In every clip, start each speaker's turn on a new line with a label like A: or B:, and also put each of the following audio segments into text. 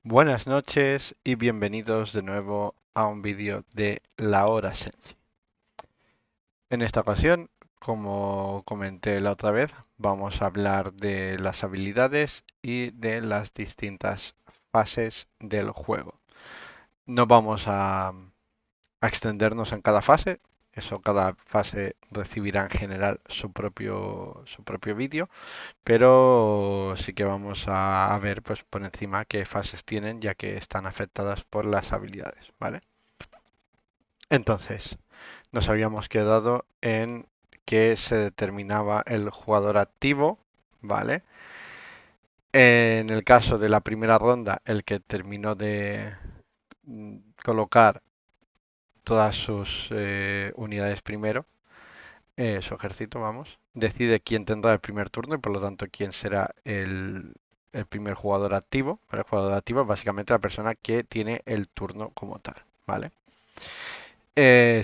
A: Buenas noches y bienvenidos de nuevo a un vídeo de La Hora Senshi. En esta ocasión, como comenté la otra vez, vamos a hablar de las habilidades y de las distintas fases del juego. No vamos a extendernos en cada fase, eso cada fase recibirá en general su propio vídeo, pero sí que vamos a ver pues por encima qué fases tienen ya que están afectadas por las habilidades, ¿vale? Entonces, nos habíamos quedado en que se determinaba el jugador activo, ¿vale? En el caso de la primera ronda, el que terminó de colocar todas sus unidades primero, su ejército, vamos, decide quién tendrá el primer turno y por lo tanto quién será el primer jugador activo. El jugador activo es básicamente la persona que tiene el turno como tal, ¿vale?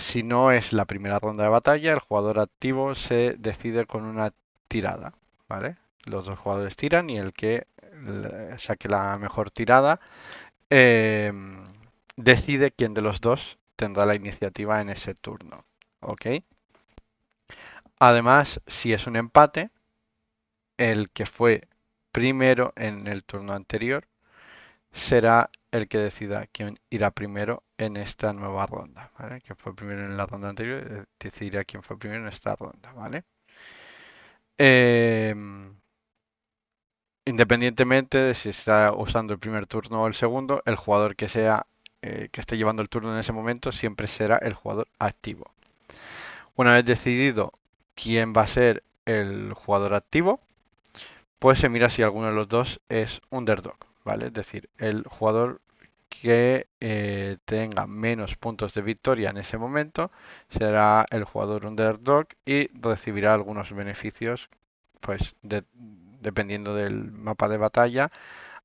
A: Si no es la primera ronda de batalla, el jugador activo se decide con una tirada, ¿vale? Los dos jugadores tiran y el que saque la mejor tirada eh, decide quién de los dos tendrá la iniciativa en ese turno, ¿ok? Además, si es un empate, el que fue primero en el turno anterior será el que decida quién irá primero en esta nueva ronda, ¿vale? Que fue primero en la ronda anterior, decidirá quién fue primero en esta ronda, ¿vale? Eh, Independientemente de si está usando el primer turno o el segundo, el jugador que sea que esté llevando el turno en ese momento siempre será el jugador activo. Una vez decidido quién va a ser el jugador activo, pues se mira si alguno de los dos es underdog, ¿vale? Es decir, el jugador que tenga menos puntos de victoria en ese momento será el jugador underdog y recibirá algunos beneficios, pues dependiendo del mapa de batalla,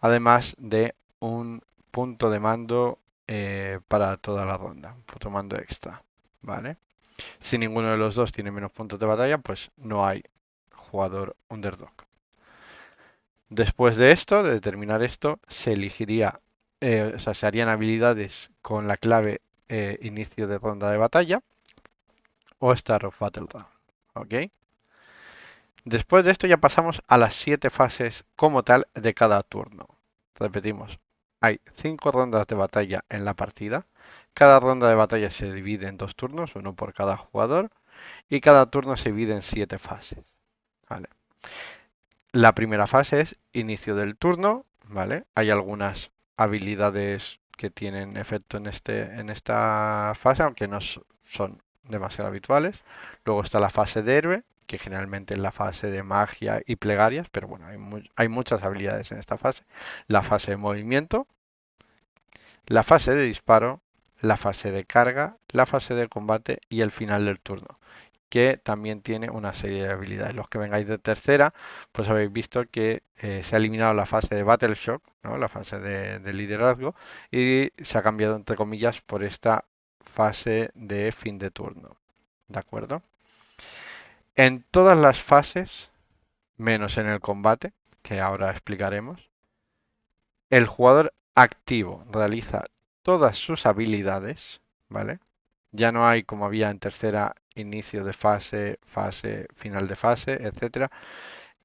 A: además de un punto de mando para toda la ronda, un punto de mando extra, ¿vale? Si ninguno de los dos tiene menos puntos de batalla, pues no hay jugador underdog. Después de esto, de determinar esto, se elegiría, o sea, se harían habilidades con la clave inicio de ronda de batalla o Start of Battle Round. ¿Ok? Después de esto ya pasamos a las 7 fases como tal de cada turno. Repetimos, hay 5 rondas de batalla en la partida. Cada ronda de batalla se divide en 2 turnos, uno por cada jugador, y cada turno se divide en 7 fases. ¿Vale? La primera fase es inicio del turno, ¿vale? Hay algunas habilidades que tienen efecto en esta fase, aunque no son demasiado habituales. Luego está la fase de héroe, que generalmente es la fase de magia y plegarias, pero bueno, hay muchas habilidades en esta fase. La fase de movimiento, la fase de disparo, la fase de carga, la fase de combate y el final del turno, que también tiene una serie de habilidades. Los que vengáis de tercera, pues habéis visto que se ha eliminado la fase de Battle Shock, ¿no? La fase de liderazgo, y se ha cambiado, entre comillas, por esta fase de fin de turno. ¿De acuerdo? En todas las fases, menos en el combate, que ahora explicaremos, el jugador activo realiza todas sus habilidades, ¿vale? Ya no hay como había en tercera inicio de fase, fase, final de fase, etcétera.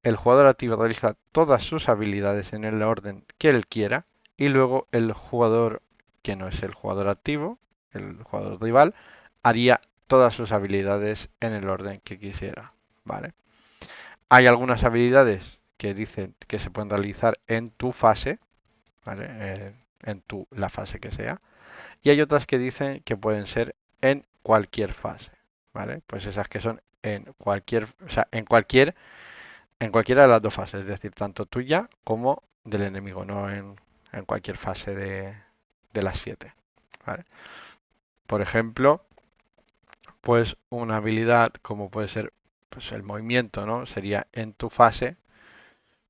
A: El jugador activo realiza todas sus habilidades en el orden que él quiera y luego el jugador que no es el jugador activo, el jugador rival, haría todas sus habilidades en el orden que quisiera, ¿vale? Hay algunas habilidades que dicen que se pueden realizar en tu fase, ¿vale? La fase que sea. Y hay otras que dicen que pueden ser en cualquier fase, ¿vale? Pues esas que son en cualquier, o sea, en cualquiera de las dos fases, es decir, tanto tuya como del enemigo, no en cualquier fase de las 7, ¿vale? Por ejemplo, pues una habilidad como puede ser pues el movimiento, ¿no? Sería en tu fase,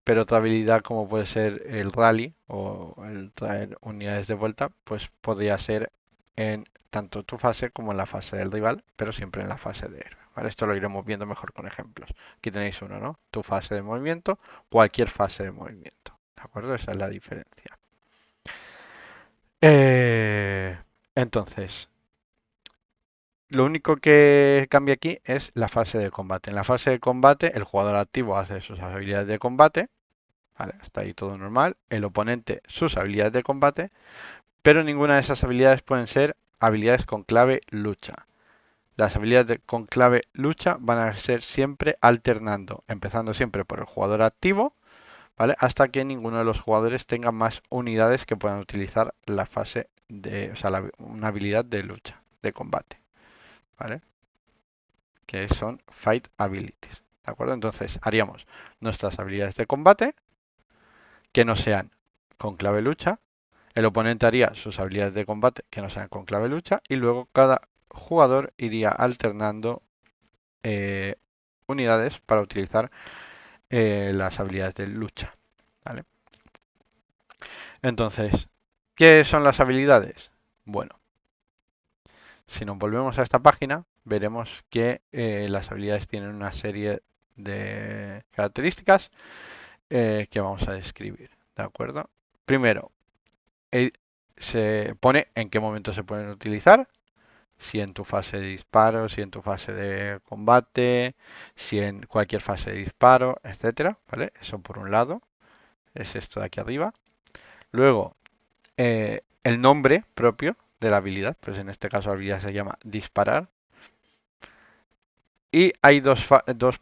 A: pero otra habilidad como puede ser el rally o el traer unidades de vuelta, pues podría ser en tanto tu fase como en la fase del rival, pero siempre en la fase de héroe. ¿Vale? Esto lo iremos viendo mejor con ejemplos. Aquí tenéis uno, ¿no? Tu fase de movimiento, cualquier fase de movimiento. ¿De acuerdo? Esa es la diferencia. Entonces, lo único que cambia aquí es la fase de combate. En la fase de combate, el jugador activo hace sus habilidades de combate. Vale, está ahí todo normal. El oponente sus habilidades de combate. Pero ninguna de esas habilidades pueden ser habilidades con clave lucha. Las habilidades con clave lucha van a ser siempre alternando, empezando siempre por el jugador activo, ¿vale? Hasta que ninguno de los jugadores tenga más unidades que puedan utilizar la fase de, o sea, una habilidad de lucha, de combate, ¿vale? Que son Fight Abilities, ¿de acuerdo? Entonces haríamos nuestras habilidades de combate que no sean con clave lucha. El oponente haría sus habilidades de combate que no sean con clave lucha y luego cada jugador iría alternando eh, unidades para utilizar las habilidades de lucha. ¿Vale? Entonces, ¿qué son las habilidades? Bueno, si nos volvemos a esta página, veremos que las habilidades tienen una serie de características que vamos a describir. ¿De acuerdo? Primero, se pone en qué momento se pueden utilizar, si en tu fase de disparo, si en tu fase de combate, si en cualquier fase de disparo, etcétera, ¿vale? Eso por un lado, es esto de aquí arriba. Luego, el nombre propio de la habilidad, pues en este caso la habilidad se llama disparar. Y hay dos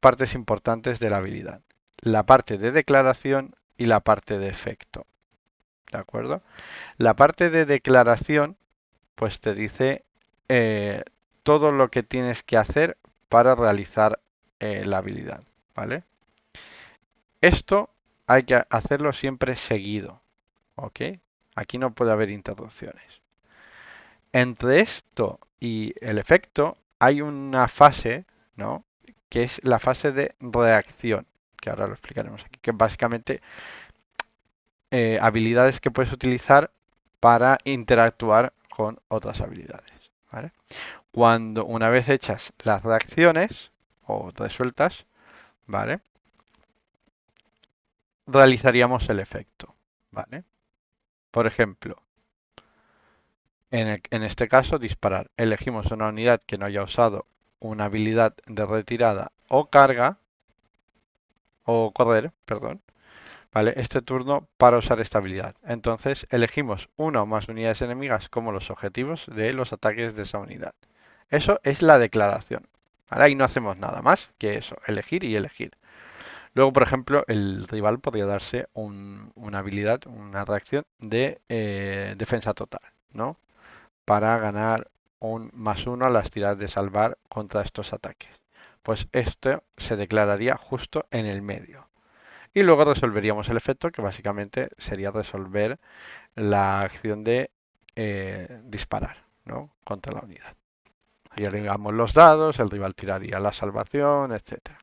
A: partes importantes de la habilidad, la parte de declaración y la parte de efecto, ¿de acuerdo? La parte de declaración, pues te dice eh, todo lo que tienes que hacer para realizar la habilidad, ¿vale? Esto hay que hacerlo siempre seguido, ¿ok? Aquí no puede haber interrupciones. Entre esto y el efecto hay una fase, ¿no? Que es la fase de reacción, que ahora lo explicaremos aquí, que básicamente habilidades que puedes utilizar para interactuar con otras habilidades, ¿vale? Cuando una vez hechas las reacciones o resueltas, ¿vale? Realizaríamos el efecto, ¿vale? Por ejemplo, en este caso, disparar. Elegimos una unidad que no haya usado una habilidad de retirada o carga, o correr, perdón, ¿vale? Este turno para usar esta habilidad. Entonces, elegimos una o más unidades enemigas como los objetivos de los ataques de esa unidad. Eso es la declaración. ¿Vale? Ahí no hacemos nada más que eso, elegir y elegir. Luego, por ejemplo, el rival podría darse una habilidad, una reacción de defensa total, ¿no? Para ganar un +1 a las tiradas de salvar contra estos ataques. Pues esto se declararía justo en el medio. Y luego resolveríamos el efecto, que básicamente sería resolver la acción de disparar, ¿no? Contra la unidad. Ahí agregamos los dados, el rival tiraría la salvación, etcétera.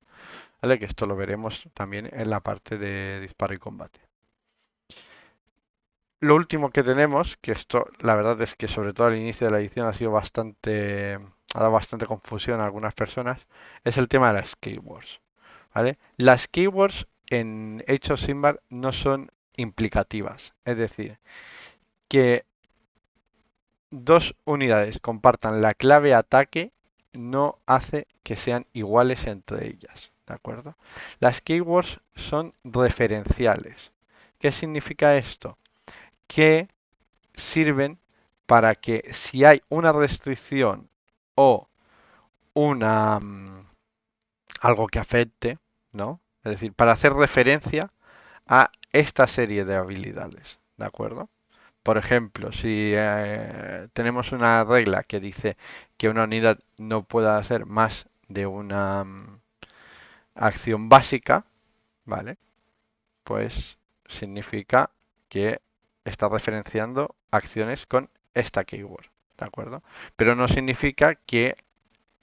A: ¿Vale? Que esto lo veremos también en la parte de disparo y combate. Lo último que tenemos, que esto la verdad es que sobre todo al inicio de la edición ha sido ha dado bastante confusión a algunas personas, es el tema de las keywords. ¿Vale? Las keywords en Age of Sigmar no son implicativas, es decir, que dos unidades compartan la clave ataque no hace que sean iguales entre ellas, ¿de acuerdo? Las keywords son referenciales. ¿Qué significa esto? Que sirven para que si hay una restricción o una algo que afecte, ¿no? Es decir, para hacer referencia a esta serie de habilidades, ¿de acuerdo? Por ejemplo, si tenemos una regla que dice que una unidad no pueda hacer más de una acción básica, ¿vale? Pues significa que está referenciando acciones con esta keyword, ¿de acuerdo? Pero no significa que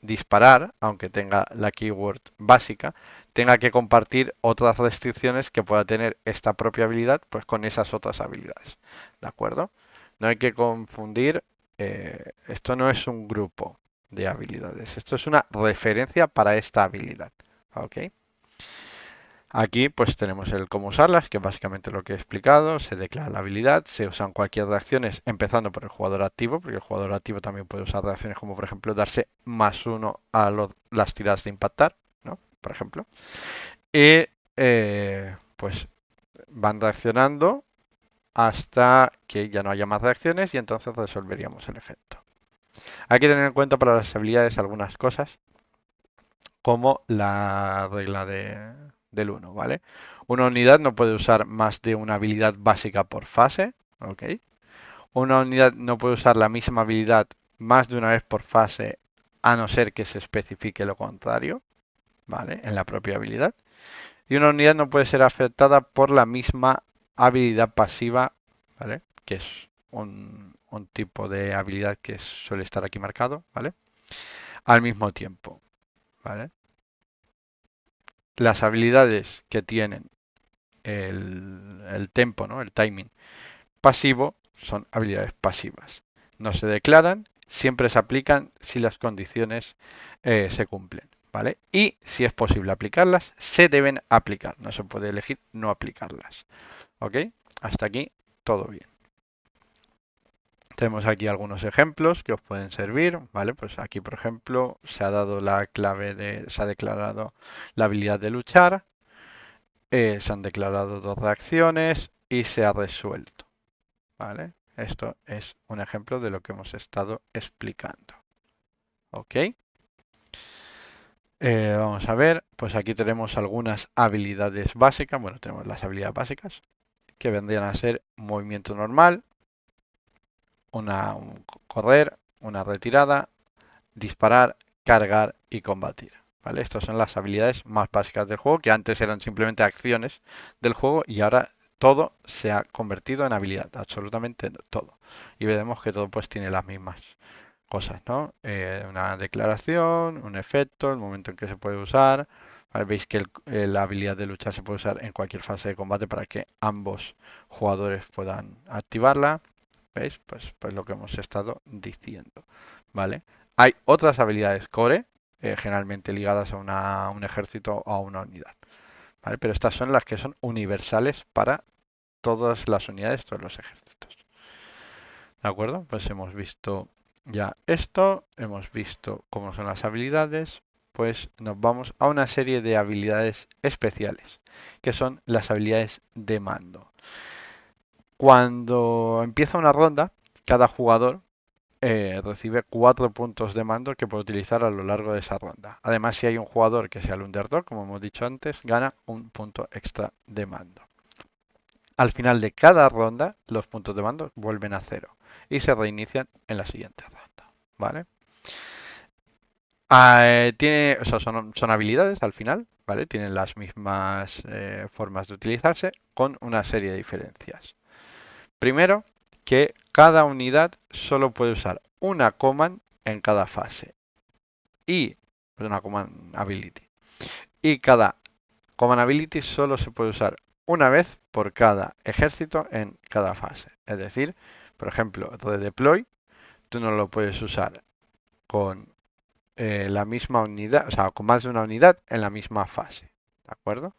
A: disparar, aunque tenga la keyword básica, tenga que compartir otras restricciones que pueda tener esta propia habilidad pues con esas otras habilidades, ¿de acuerdo? No hay que confundir, esto no es un grupo de habilidades, esto es una referencia para esta habilidad, ¿ok? Aquí pues tenemos el cómo usarlas, que es básicamente lo que he explicado. Se declara la habilidad, se usan cualquier reacciones, empezando por el jugador activo, porque el jugador activo también puede usar reacciones como por ejemplo darse +1 a las tiradas de impactar, ¿no? Por ejemplo. Y pues van reaccionando hasta que ya no haya más reacciones y entonces resolveríamos el efecto. Hay que tener en cuenta para las habilidades algunas cosas, como la regla del 1, ¿vale? Una unidad no puede usar más de una habilidad básica por fase, ¿ok? Una unidad no puede usar la misma habilidad más de una vez por fase, a no ser que se especifique lo contrario, ¿vale? En la propia habilidad. Y una unidad no puede ser afectada por la misma habilidad pasiva, ¿vale? Que es un tipo de habilidad que suele estar aquí marcado, ¿vale? Al mismo tiempo, ¿vale? Las habilidades que tienen el tempo, ¿no? El timing pasivo son habilidades pasivas. No se declaran, siempre se aplican si las condiciones se cumplen, ¿vale? Y si es posible aplicarlas, se deben aplicar. No se puede elegir no aplicarlas. ¿Ok? Hasta aquí todo bien. Tenemos aquí algunos ejemplos que os pueden servir, ¿vale? Pues aquí, por ejemplo, se ha dado la clave se ha declarado la habilidad de luchar, se han declarado dos reacciones y se ha resuelto, ¿vale? Esto es un ejemplo de lo que hemos estado explicando, ¿ok? Vamos a ver, pues aquí tenemos algunas habilidades básicas, bueno, tenemos las habilidades básicas, que vendrían a ser movimiento normal, correr, una retirada, disparar, cargar y combatir. ¿Vale? Estas son las habilidades más básicas del juego, que antes eran simplemente acciones del juego y ahora todo se ha convertido en habilidad, absolutamente todo. Y veremos que todo pues tiene las mismas cosas, ¿no? Una declaración, un efecto, el momento en que se puede usar. ¿Vale? Veis que la habilidad de luchar se puede usar en cualquier fase de combate para que ambos jugadores puedan activarla. ¿Veis? Pues lo que hemos estado diciendo, ¿vale? Hay otras habilidades core, generalmente ligadas a un ejército o a una unidad, ¿vale? Pero estas son las que son universales para todas las unidades, todos los ejércitos. ¿De acuerdo? Pues hemos visto ya esto, hemos visto cómo son las habilidades, pues nos vamos a una serie de habilidades especiales, que son las habilidades de mando. Cuando empieza una ronda, cada jugador recibe 4 puntos de mando que puede utilizar a lo largo de esa ronda. Además, si hay un jugador que sea el underdog, como hemos dicho antes, gana un punto extra de mando. Al final de cada ronda, los puntos de mando vuelven a cero y se reinician en la siguiente ronda. ¿Vale? O sea, son habilidades al final, ¿vale? Tienen las mismas formas de utilizarse con una serie de diferencias. Primero, que cada unidad solo puede usar una command en cada fase y una command ability. Y cada command ability solo se puede usar una vez por cada ejército en cada fase. Es decir, por ejemplo, redeploy, tú no lo puedes usar con la misma unidad, o sea, con más de una unidad en la misma fase. ¿De acuerdo?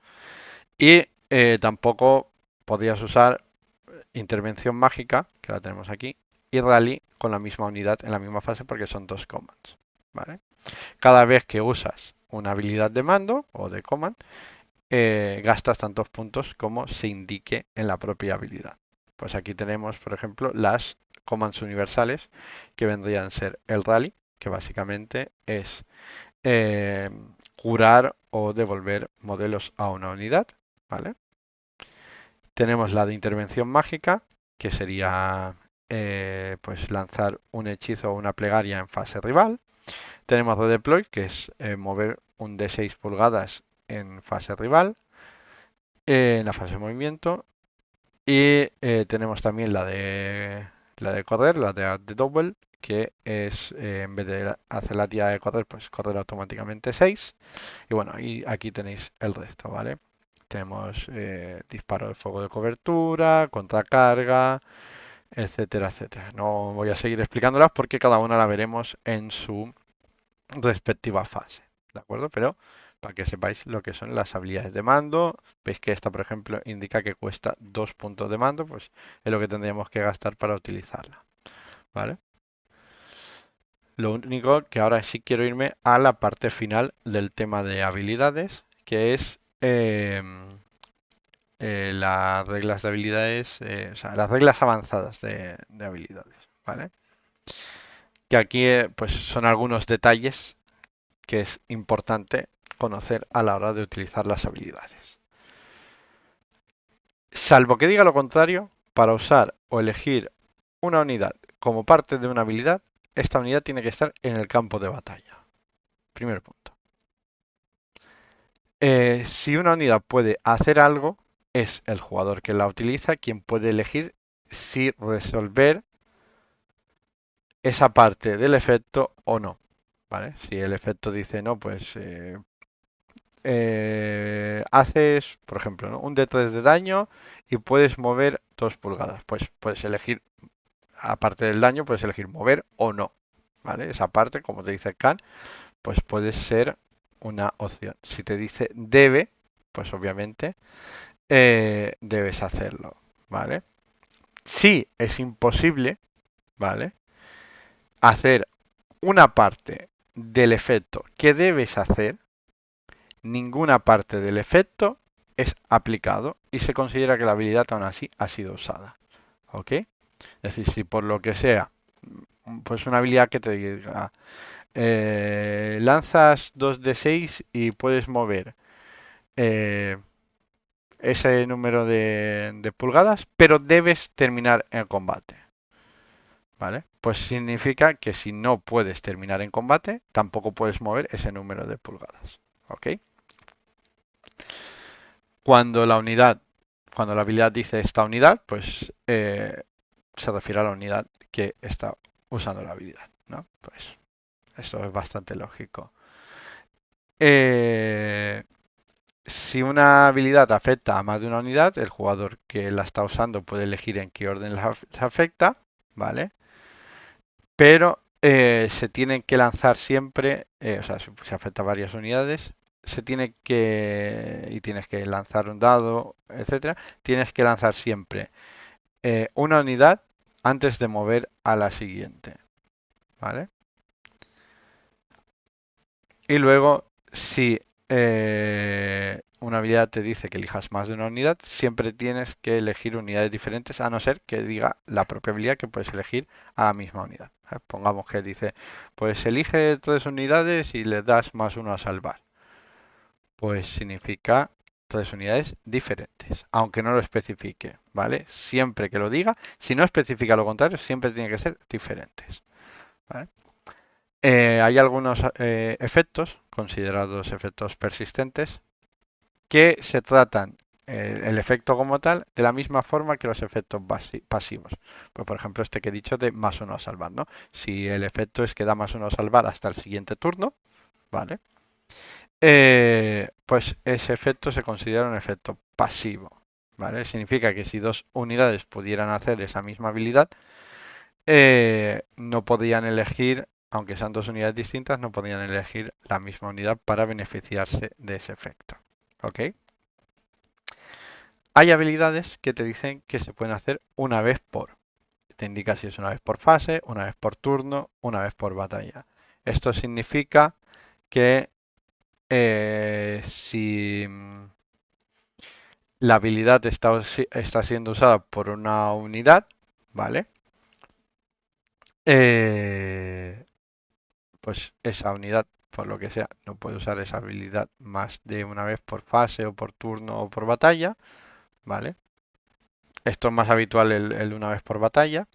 A: Y tampoco podrías usar intervención mágica, que la tenemos aquí, y rally con la misma unidad en la misma fase porque son dos commands. ¿Vale? Cada vez que usas una habilidad de mando o de command, gastas tantos puntos como se indique en la propia habilidad. Pues aquí tenemos, por ejemplo, las commands universales que vendrían a ser el rally, que básicamente es eh, curar o devolver modelos a una unidad, ¿vale? Tenemos la de intervención mágica, que sería pues lanzar un hechizo o una plegaria en fase rival. Tenemos redeploy, que es mover un D6 pulgadas en fase rival, en la fase de movimiento. Y tenemos también la de correr, la de double, que es en vez de hacer la tira de correr, pues correr automáticamente 6. Y bueno, y aquí tenéis el resto, ¿vale? Tenemos disparo de fuego de cobertura, contracarga, etcétera, etcétera. No voy a seguir explicándolas porque cada una la veremos en su respectiva fase, ¿de acuerdo? Pero para que sepáis lo que son las habilidades de mando. Veis que esta, por ejemplo, indica que cuesta 2 puntos de mando, pues es lo que tendríamos que gastar para utilizarla, ¿vale? Lo único que ahora sí quiero irme a la parte final del tema de habilidades, que es las reglas de habilidades, o sea, las reglas avanzadas de habilidades, ¿vale? Que aquí pues son algunos detalles que es importante conocer a la hora de utilizar las habilidades. Salvo que diga lo contrario, para usar o elegir una unidad como parte de una habilidad, esta unidad tiene que estar en el campo de batalla. Primer punto. Si una unidad puede hacer algo, es el jugador que la utiliza quien puede elegir si resolver esa parte del efecto o no. ¿Vale? Si el efecto dice no, pues haces, por ejemplo, ¿no? un D3 de daño y puedes mover 2 pulgadas. Pues puedes elegir, aparte del daño, puedes elegir mover o no. ¿Vale? Esa parte, como te dice Khan, pues puede ser una opción. Si te dice debe, pues obviamente debes hacerlo. ¿Vale? Si es imposible, ¿vale? Hacer una parte del efecto que debes hacer, ninguna parte del efecto es aplicado y se considera que la habilidad aún así ha sido usada. ¿Ok? Es decir, si por lo que sea, pues una habilidad que te diga, lanzas 2 de 6 y puedes mover eh, ese número de pulgadas, pero debes terminar el combate. ¿Vale? Pues significa que si no puedes terminar en combate, tampoco puedes mover ese número de pulgadas. ¿Ok? Cuando la unidad, cuando la habilidad dice esta unidad, pues se refiere a la unidad que está usando la habilidad, ¿no? Pues esto es bastante lógico. Eh, si una habilidad afecta a más de una unidad, el jugador que la está usando puede elegir en qué orden la afecta, ¿vale? Pero se tienen que lanzar siempre, o sea, si se afecta a varias unidades, se tiene que, y tienes que lanzar un dado, etcétera, tienes que lanzar siempre una unidad antes de mover a la siguiente, ¿vale? Y luego, si una habilidad te dice que elijas más de una unidad, siempre tienes que elegir unidades diferentes, a no ser que diga la propia habilidad que puedes elegir a la misma unidad. Pongamos que dice, pues elige 3 unidades y le das más uno a salvar. Pues significa 3 unidades diferentes, aunque no lo especifique, ¿vale? Siempre que lo diga, si no especifica lo contrario, siempre tiene que ser diferentes, ¿vale? Hay algunos efectos, considerados efectos persistentes, que se tratan el efecto como tal de la misma forma que los efectos pasivos. Pues, por ejemplo, este que he dicho de más uno a salvar, ¿no? Si el efecto es que da más uno a salvar hasta el siguiente turno, ¿vale? Pues ese efecto se considera un efecto pasivo, ¿vale? Significa que si 2 unidades pudieran hacer esa misma habilidad, no podían elegir, aunque sean 2 unidades distintas, no podían elegir la misma unidad para beneficiarse de ese efecto. ¿Ok? Hay habilidades que te dicen que se pueden hacer una vez por. Te indica si es una vez por fase, una vez por turno, una vez por batalla. Esto significa que si la habilidad está siendo usada por una unidad, ¿vale? Pues esa unidad, por lo que sea, no puede usar esa habilidad más de una vez por fase o por turno o por batalla, ¿vale? Esto es más habitual el una vez por batalla.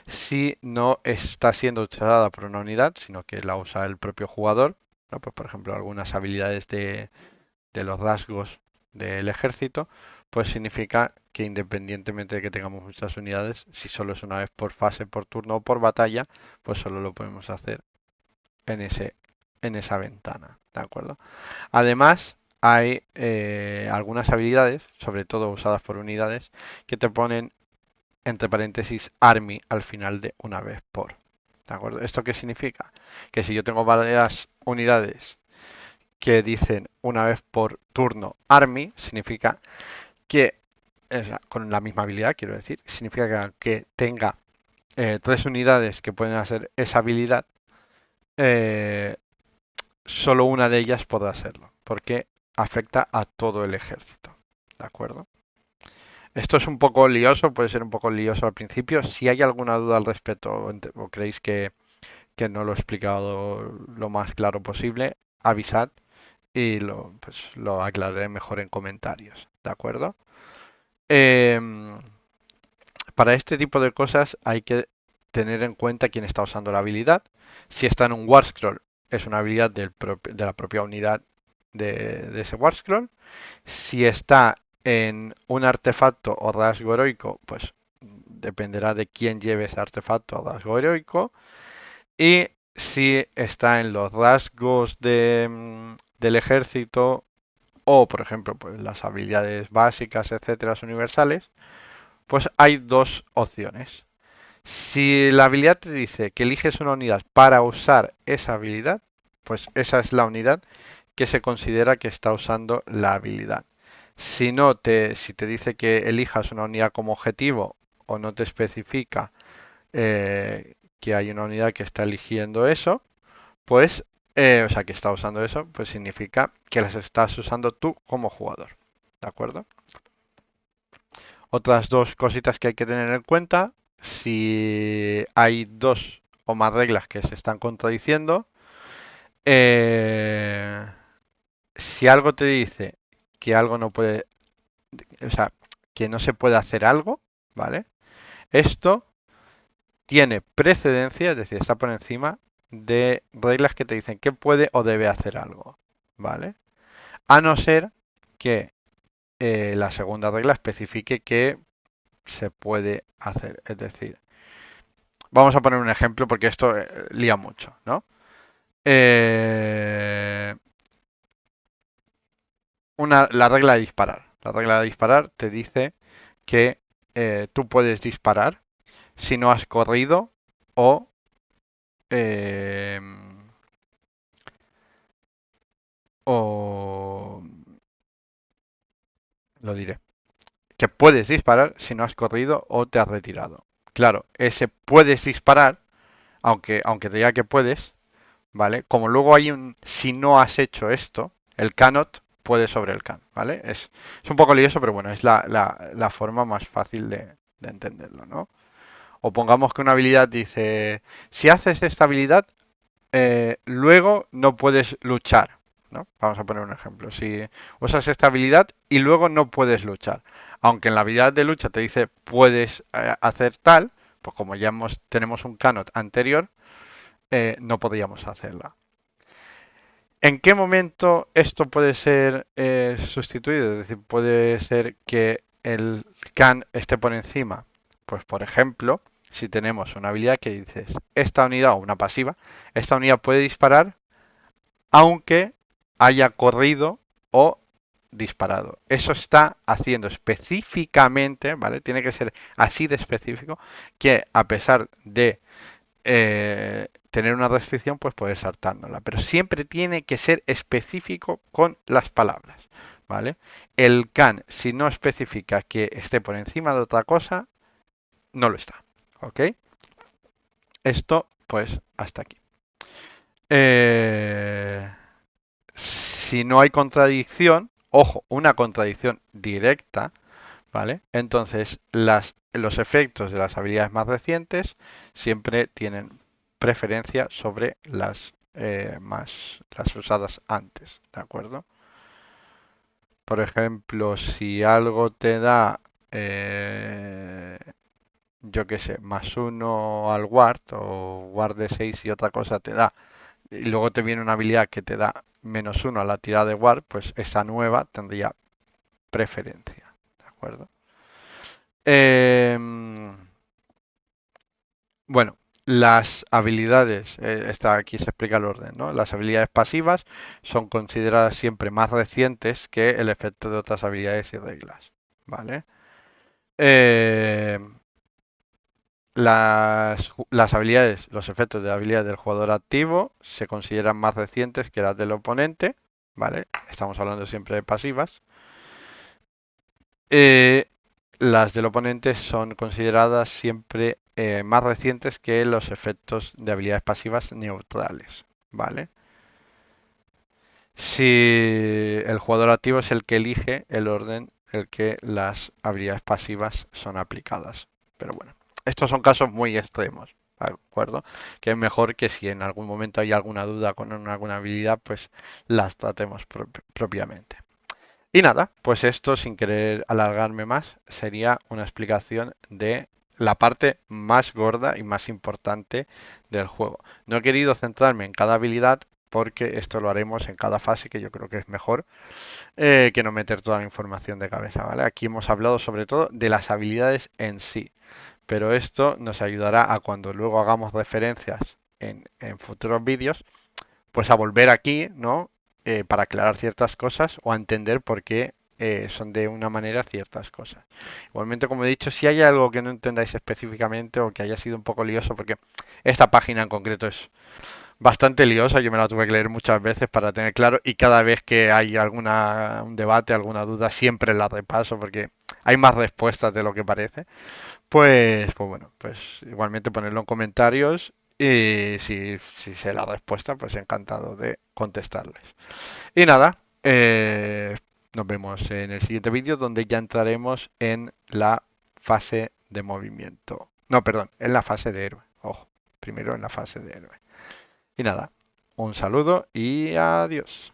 A: Si no está siendo usada por una unidad, sino que la usa el propio jugador, ¿no? Pues por ejemplo algunas habilidades de los rasgos del ejército, pues significa que independientemente de que tengamos muchas unidades, si solo es una vez por fase, por turno o por batalla, pues solo lo podemos hacer en en esa ventana, ¿de acuerdo? Además, hay algunas habilidades, sobre todo usadas por unidades, que te ponen entre paréntesis army al final de una vez por. ¿De acuerdo? ¿Esto qué significa? Que si yo tengo varias unidades que dicen una vez por turno Army, significa que, o sea, con la misma habilidad, quiero decir, significa que tenga tres unidades que pueden hacer esa habilidad, eh, solo una de ellas podrá hacerlo, porque afecta a todo el ejército. ¿De acuerdo? Esto es un poco lioso, puede ser un poco lioso al principio. Si hay alguna duda al respecto o creéis que no lo he explicado lo más claro posible, avisad y pues, lo aclararé mejor en comentarios. ¿De acuerdo? Em, para este tipo de cosas hay que tener en cuenta quién está usando la habilidad. Si está en un War Scroll, es una habilidad de la propia unidad de ese War Scroll. Si está en un artefacto o rasgo heroico, pues dependerá de quién lleve ese artefacto o rasgo heroico. Y si está en los rasgos del ejército o, por ejemplo, pues las habilidades básicas, etcétera, universales, pues hay dos opciones. Si la habilidad te dice que eliges una unidad para usar esa habilidad, pues esa es la unidad que se considera que está usando la habilidad. Si te dice que elijas una unidad como objetivo o no te especifica que hay una unidad que está eligiendo eso, pues, o sea, que está usando eso, pues significa que las estás usando tú como jugador. ¿De acuerdo? Otras dos cositas que hay que tener en cuenta, si hay dos o más reglas que se están contradiciendo, eh, si algo te dice que algo no puede, o sea, que no se puede hacer algo, ¿vale? Esto tiene precedencia, es decir, está por encima de reglas que te dicen que puede o debe hacer algo, ¿vale? A no ser que la segunda regla especifique que se puede hacer. Es decir, vamos a poner un ejemplo porque esto lía mucho, ¿no? Eh, la regla de disparar. La regla de disparar te dice que tú puedes disparar si no has corrido o eh, o lo diré, que puedes disparar si no has corrido o te has retirado. Claro, ese puedes disparar, aunque te diga que puedes, ¿vale? Como luego hay un si no has hecho esto, el cannot puede sobre el can, ¿vale? Es un poco lioso, pero bueno, es la forma más fácil de entenderlo, ¿no? O pongamos que una habilidad dice, si haces esta habilidad, luego no puedes luchar, ¿no? Vamos a poner un ejemplo. Si usas esta habilidad y luego no puedes luchar. Aunque en la habilidad de lucha te dice puedes hacer tal, pues como ya tenemos un cannot anterior, no podríamos hacerla. ¿En qué momento esto puede ser sustituido? Es decir, puede ser que el can esté por encima. Pues por ejemplo, si tenemos una habilidad que dices, esta unidad o una pasiva, esta unidad puede disparar aunque haya corrido o disparado. Eso está haciendo específicamente, ¿vale? Tiene que ser así de específico que a pesar de tener una restricción, pues poder saltárnosla. Pero siempre tiene que ser específico con las palabras, ¿vale? El can, si no especifica que esté por encima de otra cosa, no lo está, ¿ok? Esto, pues, hasta aquí. Eh, si no hay contradicción, ojo, una contradicción directa, ¿vale? Entonces, los efectos de las habilidades más recientes siempre tienen preferencia sobre las usadas antes, ¿de acuerdo? Por ejemplo, si algo te da, eh, yo qué sé, más uno al ward o ward de 6 y otra cosa te da, y luego te viene una habilidad que te da menos uno a la tirada de ward, pues esa nueva tendría preferencia, ¿de acuerdo? Em, bueno, las habilidades, aquí se explica el orden, ¿no? Las habilidades pasivas son consideradas siempre más recientes que el efecto de otras habilidades y reglas, ¿vale? Em, las habilidades, los efectos de habilidades del jugador activo se consideran más recientes que las del oponente, ¿vale? Estamos hablando siempre de pasivas. Eh, las del oponente son consideradas siempre más recientes que los efectos de habilidades pasivas neutrales, ¿vale? Si el jugador activo es el que elige el orden en el que las habilidades pasivas son aplicadas. Pero bueno, estos son casos muy extremos, ¿de acuerdo? Que es mejor que si en algún momento hay alguna duda con alguna habilidad, pues las tratemos propiamente. Y nada, pues esto, sin querer alargarme más, sería una explicación de la parte más gorda y más importante del juego. No he querido centrarme en cada habilidad porque esto lo haremos en cada fase, que yo creo que es mejor que no meter toda la información de cabeza, ¿vale? Aquí hemos hablado sobre todo de las habilidades en sí, pero esto nos ayudará a cuando luego hagamos referencias en futuros vídeos, pues a volver aquí, ¿no? Para aclarar ciertas cosas o a entender por qué son de una manera ciertas cosas. Igualmente, como he dicho, si hay algo que no entendáis específicamente o que haya sido un poco lioso, porque esta página en concreto es bastante liosa, yo me la tuve que leer muchas veces para tener claro y cada vez que hay un debate, alguna duda, siempre la repaso porque hay más respuestas de lo que parece. Pues bueno, pues igualmente ponerlo en comentarios y si sé la respuesta, pues encantado de contestarles. Y nada, nos vemos en el siguiente vídeo donde ya entraremos en la fase de movimiento. No, perdón, en la fase de héroe. Ojo, primero en la fase de héroe. Y nada, un saludo y adiós.